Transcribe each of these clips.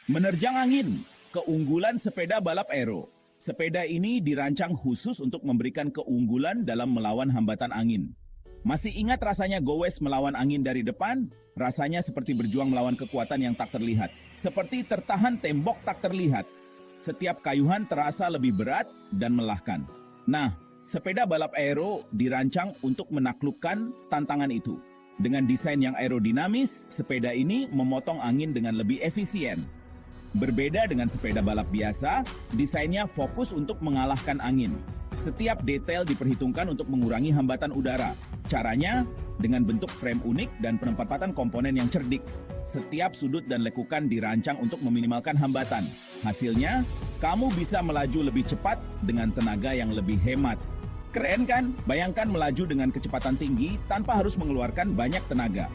Menerjang angin, keunggulan sepeda balap aero. Sepeda ini dirancang khusus untuk memberikan keunggulan dalam melawan hambatan angin. Masih ingat rasanya gowes melawan angin dari depan? Rasanya seperti berjuang melawan kekuatan yang tak terlihat. Seperti tertahan tembok tak terlihat. Setiap kayuhan terasa lebih berat dan melelahkan. Nah, sepeda balap aero dirancang untuk menaklukkan tantangan itu. Dengan desain yang aerodinamis, sepeda ini memotong angin dengan lebih efisien. Berbeda dengan sepeda balap biasa, desainnya fokus untuk mengalahkan angin. Setiap detail diperhitungkan untuk mengurangi hambatan udara. Caranya, dengan bentuk frame unik dan penempatan komponen yang cerdik. Setiap sudut dan lekukan dirancang untuk meminimalkan hambatan. Hasilnya, kamu bisa melaju lebih cepat dengan tenaga yang lebih hemat. Keren kan? Bayangkan melaju dengan kecepatan tinggi tanpa harus mengeluarkan banyak tenaga.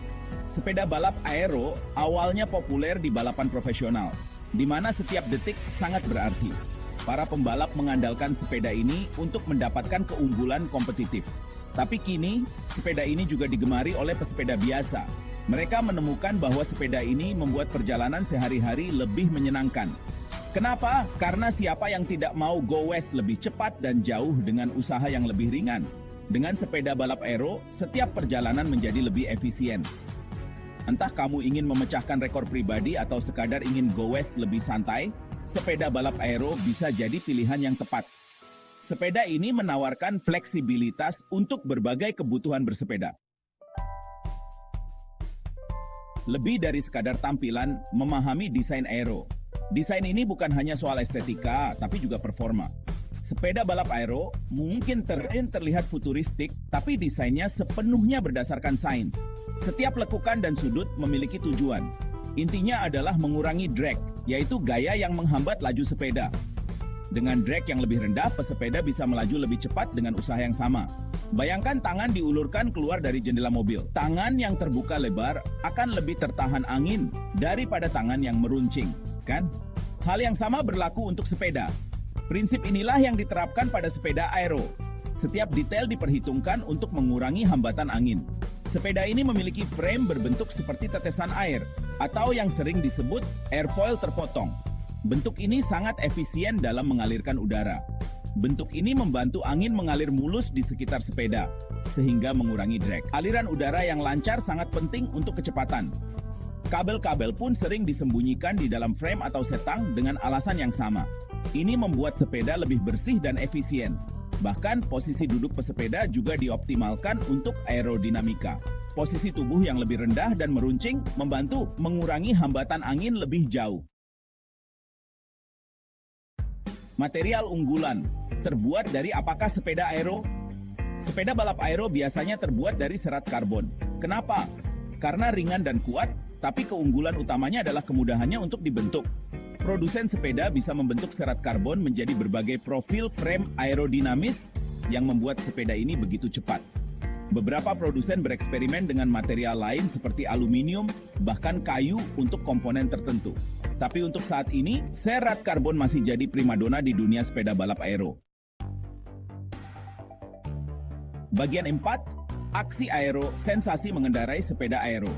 Sepeda balap aero awalnya populer di balapan profesional, di mana setiap detik sangat berarti. Para pembalap mengandalkan sepeda ini untuk mendapatkan keunggulan kompetitif. Tapi kini, sepeda ini juga digemari oleh pesepeda biasa. Mereka menemukan bahwa sepeda ini membuat perjalanan sehari-hari lebih menyenangkan. Kenapa? Karena siapa yang tidak mau gowes lebih cepat dan jauh dengan usaha yang lebih ringan? Dengan sepeda balap aero, setiap perjalanan menjadi lebih efisien. Entah kamu ingin memecahkan rekor pribadi atau sekadar ingin gowes lebih santai, sepeda balap aero bisa jadi pilihan yang tepat. Sepeda ini menawarkan fleksibilitas untuk berbagai kebutuhan bersepeda. Lebih dari sekadar tampilan, memahami desain aero. Desain ini bukan hanya soal estetika, tapi juga performa. Sepeda balap aero mungkin terlihat futuristik, tapi desainnya sepenuhnya berdasarkan sains. Setiap lekukan dan sudut memiliki tujuan. Intinya adalah mengurangi drag, yaitu gaya yang menghambat laju sepeda. Dengan drag yang lebih rendah, pesepeda bisa melaju lebih cepat dengan usaha yang sama. Bayangkan tangan diulurkan keluar dari jendela mobil. Tangan yang terbuka lebar akan lebih tertahan angin daripada tangan yang meruncing, kan? Hal yang sama berlaku untuk sepeda. Prinsip inilah yang diterapkan pada sepeda aero. Setiap detail diperhitungkan untuk mengurangi hambatan angin. Sepeda ini memiliki frame berbentuk seperti tetesan air, atau yang sering disebut airfoil terpotong. Bentuk ini sangat efisien dalam mengalirkan udara. Bentuk ini membantu angin mengalir mulus di sekitar sepeda, sehingga mengurangi drag. Aliran udara yang lancar sangat penting untuk kecepatan. Kabel-kabel pun sering disembunyikan di dalam frame atau setang dengan alasan yang sama. Ini membuat sepeda lebih bersih dan efisien. Bahkan posisi duduk pesepeda juga dioptimalkan untuk aerodinamika. Posisi tubuh yang lebih rendah dan meruncing membantu mengurangi hambatan angin lebih jauh. Material unggulan terbuat dari apakah sepeda aero? Sepeda balap aero biasanya terbuat dari serat karbon. Kenapa? Karena ringan dan kuat, tapi keunggulan utamanya adalah kemudahannya untuk dibentuk. Produsen sepeda bisa membentuk serat karbon menjadi berbagai profil frame aerodinamis yang membuat sepeda ini begitu cepat. Beberapa produsen bereksperimen dengan material lain seperti aluminium, bahkan kayu untuk komponen tertentu. Tapi untuk saat ini, serat karbon masih jadi primadona di dunia sepeda balap aero. Bagian 4, aksi aero, sensasi mengendarai sepeda aero.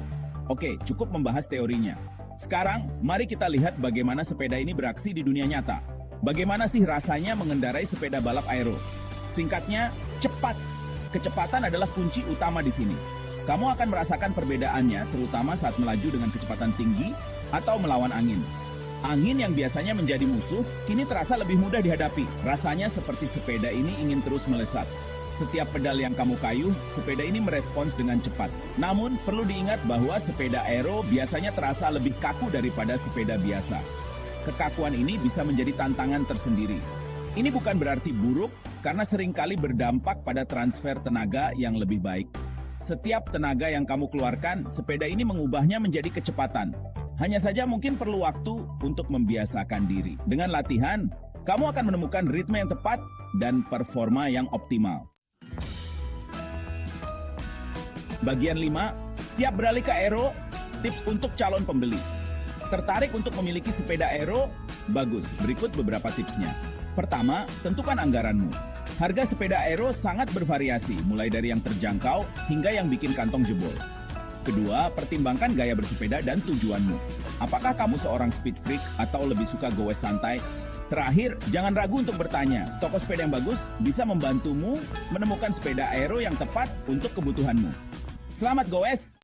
Oke, cukup membahas teorinya. Sekarang, mari kita lihat bagaimana sepeda ini beraksi di dunia nyata. Bagaimana sih rasanya mengendarai sepeda balap aero? Singkatnya, cepat. Kecepatan adalah kunci utama di sini. Kamu akan merasakan perbedaannya, terutama saat melaju dengan kecepatan tinggi atau melawan angin. Angin yang biasanya menjadi musuh, kini terasa lebih mudah dihadapi. Rasanya seperti sepeda ini ingin terus melesat. Setiap pedal yang kamu kayuh, sepeda ini merespons dengan cepat. Namun, perlu diingat bahwa sepeda aero biasanya terasa lebih kaku daripada sepeda biasa. Kekakuan ini bisa menjadi tantangan tersendiri. Ini bukan berarti buruk, karena seringkali berdampak pada transfer tenaga yang lebih baik. Setiap tenaga yang kamu keluarkan, sepeda ini mengubahnya menjadi kecepatan. Hanya saja mungkin perlu waktu untuk membiasakan diri. Dengan latihan, kamu akan menemukan ritme yang tepat dan performa yang optimal. Bagian 5, siap beralih ke aero, tips untuk calon pembeli. Tertarik untuk memiliki sepeda aero? Bagus, berikut beberapa tipsnya. Pertama, tentukan anggaranmu. Harga sepeda aero sangat bervariasi, mulai dari yang terjangkau hingga yang bikin kantong jebol. Kedua, pertimbangkan gaya bersepeda dan tujuanmu. Apakah kamu seorang speed freak atau lebih suka goes santai? Terakhir, jangan ragu untuk bertanya. Toko sepeda yang bagus bisa membantumu menemukan sepeda aero yang tepat untuk kebutuhanmu. Selamat goes!